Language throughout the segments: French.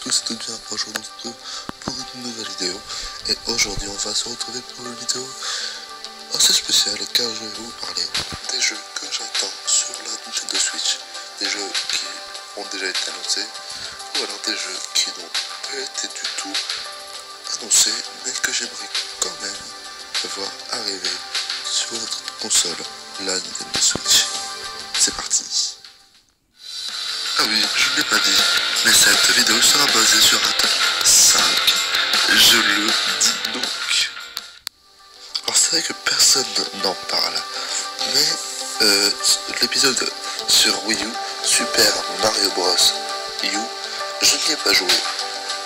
tous et toutes bien, bonjour pour une nouvelle vidéo. Et aujourd'hui on va se retrouver pour une vidéo assez spéciale car je vais vous parler des jeux que j'attends sur la Nintendo Switch. Des jeux qui ont déjà été annoncés ou alors des jeux qui n'ont pas été du tout annoncés mais que j'aimerais quand même voir arriver sur notre console, la Nintendo Switch. C'est parti. Ah oui, je ne l'ai pas dit, mais cette vidéo sera basée sur un top 5. Je le dis donc. Alors c'est vrai que personne n'en parle, mais l'épisode sur Wii U, Super Mario Bros. U, je n'y ai pas joué.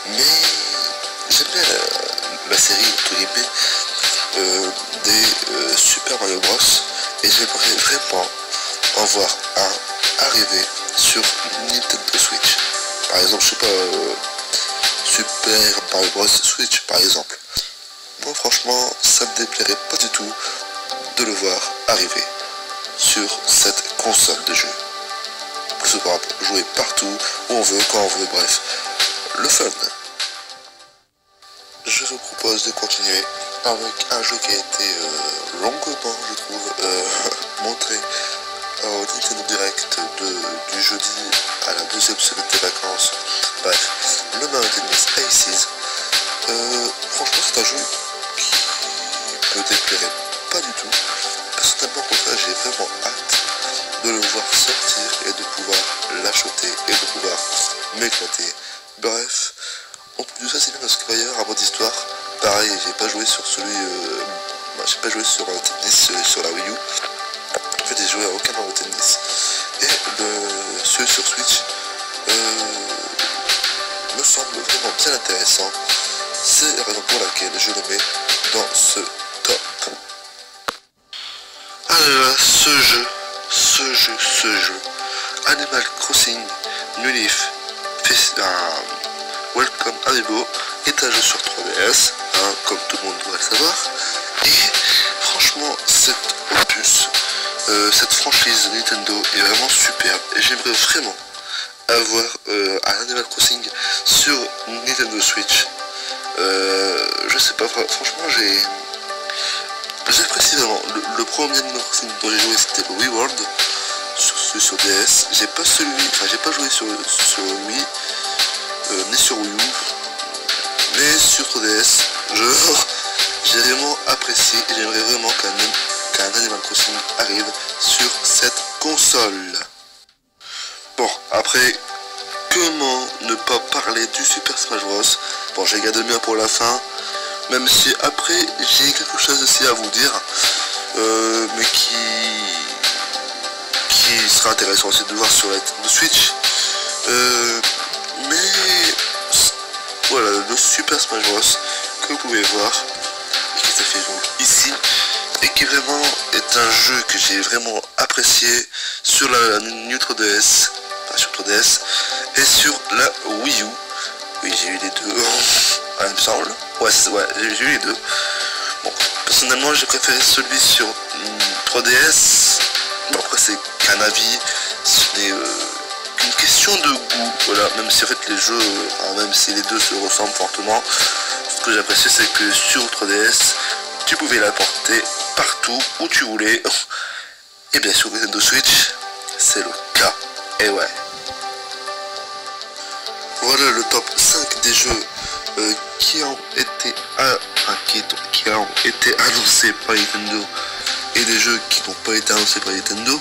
Mais j'aime bien la série, entre guillemets, des Super Mario Bros. Et j'aimerais vraiment en voir un arriver sur Nintendo Switch. Par exemple, je sais pas, Super Mario Bros Switch par exemple. Moi franchement, ça me déplairait pas du tout de le voir arriver sur cette console de jeu. Que ce soit pour jouer partout, où on veut, quand on veut, bref. Le fun. Je vous propose de continuer avec un jeu qui a été longuement, je trouve, montré au Nintendo Direct du jeudi à la deuxième semaine des vacances. Bref, le Mario Tennis Aces. Franchement, c'est un jeu qui me déplairait pas du tout. Personnellement, pour ça, j'ai vraiment hâte de le voir sortir et de pouvoir l'acheter et de pouvoir m'éclater. Bref, en plus de ça, c'est bien parce qu'il va y avoir un mode histoire. Pareil, j'ai pas joué sur celui, j'ai pas joué sur tennis sur la Wii U. En fait, j'ai joué à aucun Mario Tennis. Et celui sur Switch me semble vraiment bien intéressant. C'est la raison pour laquelle je le mets dans ce top. Alors, ce jeu, Animal Crossing New Leaf Welcome Amiibo est un jeu sur 3DS, hein, comme tout le monde doit le savoir. Et franchement, cet opus, cette franchise Nintendo est vraiment superbe et j'aimerais vraiment avoir un Animal Crossing sur Nintendo Switch. Je sais pas, franchement j'apprécie vraiment. Le premier Animal Crossing dont j'ai joué c'était le Wii World sur DS. J'ai pas joué sur Wii ni sur Wii U, mais sur 3DS j'ai vraiment apprécié et j'aimerais vraiment qu'un Animal Crossing arrive sur cette console. Bon, après, comment ne pas parler du Super Smash Bros. Bon, j'ai gardé le mien pour la fin, même si après j'ai quelque chose aussi à vous dire, mais qui sera intéressant aussi de voir sur la Nintendo Switch. Mais voilà, le Super Smash Bros. Que vous pouvez voir, et qui s'affiche donc ici, et qui vraiment est un jeu que j'ai vraiment apprécié sur la New 3DS, enfin sur 3DS, et sur la Wii U. Oui, j'ai eu les deux, il me semble. Ouais, j'ai eu les deux. Bon, personnellement, j'ai préféré celui sur 3DS. Bon, après, c'est qu'un avis, ce n'est qu'une question de goût. Voilà, même si en fait les jeux, même si les deux se ressemblent fortement, ce que j'apprécie, c'est que sur 3DS, tu pouvais l'apporter partout où tu voulais. Et bien sur Nintendo Switch, c'est le cas. Et ouais. Voilà le top 5 des jeux qui ont été annoncés par Nintendo et des jeux qui n'ont pas été annoncés par Nintendo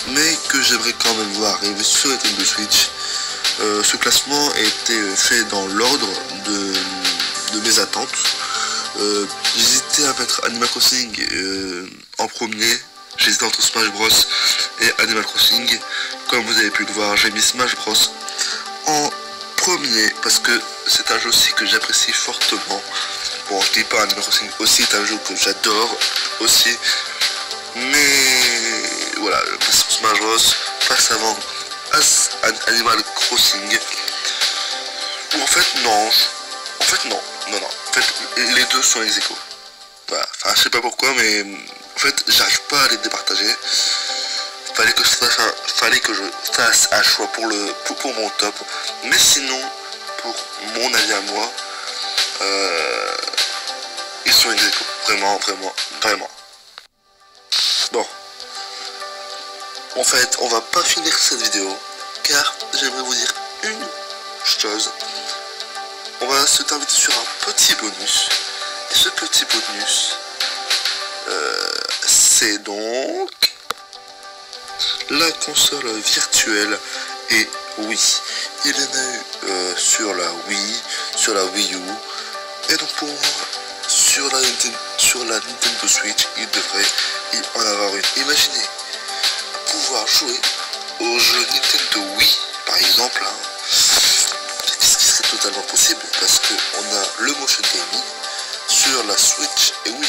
mais que j'aimerais quand même voir arriver sur Nintendo Switch. Ce classement a été fait dans l'ordre de mes attentes. J'hésitais à mettre Animal Crossing en premier. J'hésitais entre Smash Bros et Animal Crossing. Comme vous avez pu le voir, j'ai mis Smash Bros en premier parce que c'est un jeu aussi que j'apprécie fortement. Bon, je dis pas, Animal Crossing aussi est un jeu que j'adore aussi, mais voilà, Smash Bros passe avant Animal Crossing. Ou en fait non, en fait les deux sont ex aequo. Voilà. Enfin, je sais pas pourquoi, mais en fait j'arrive pas à les départager. Fallait que je fasse un choix pour mon top, mais sinon pour mon avis à moi, ils sont ex aequo. Vraiment, vraiment, vraiment. Bon. En fait, on va pas finir cette vidéo, car j'aimerais vous dire une chose. On va se terminer sur un petit bonus. Et ce petit bonus, c'est donc la console virtuelle. Et oui, il y en a eu sur la Wii, sur la Wii U. Et donc pour moi, sur la Nintendo Switch, il devrait y en avoir une. Imaginez pouvoir jouer aux jeux Nintendo Wii, par exemple, hein. Ce qui serait totalement possible, parce qu'on a le motion gaming sur la Switch, et oui,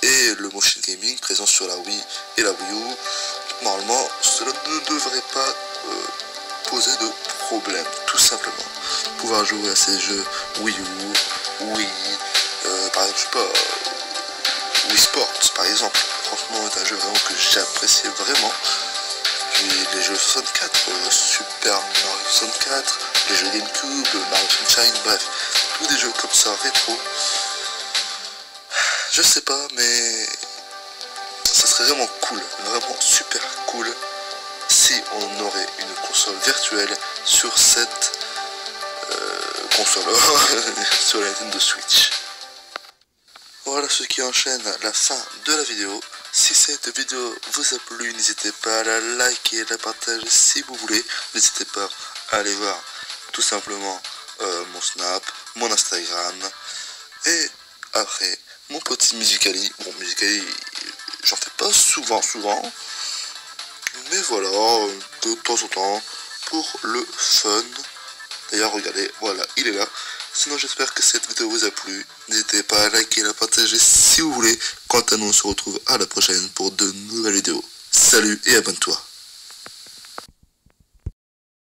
et le motion gaming présent sur la Wii et la Wii U. Normalement, cela ne devrait pas poser de problème, tout simplement. Pouvoir jouer à ces jeux Wii U, Wii, par exemple, je sais pas, Wii Sports, par exemple. Franchement, c'est un jeu vraiment que j'apprécie vraiment. Puis les jeux 64, Super Mario 64, les jeux GameCube, Mario Sunshine, bref, tous des jeux comme ça, rétro. Je sais pas, mais ça serait vraiment cool, vraiment super cool, si on aurait une console virtuelle sur cette console, sur la Nintendo Switch. Voilà ce qui enchaîne la fin de la vidéo. Si cette vidéo vous a plu, n'hésitez pas à la liker, la partager si vous voulez. N'hésitez pas à aller voir tout simplement mon Snap, mon Instagram. Et après, mon petit Musicali. Bon, Musicali, j'en fais pas souvent. Mais voilà, de temps en temps, pour le fun. D'ailleurs, regardez, voilà, il est là. Sinon, j'espère que cette vidéo vous a plu. N'hésitez pas à liker et la partager si vous voulez. Quant à nous, on se retrouve à la prochaine pour de nouvelles vidéos. Salut et abonne-toi.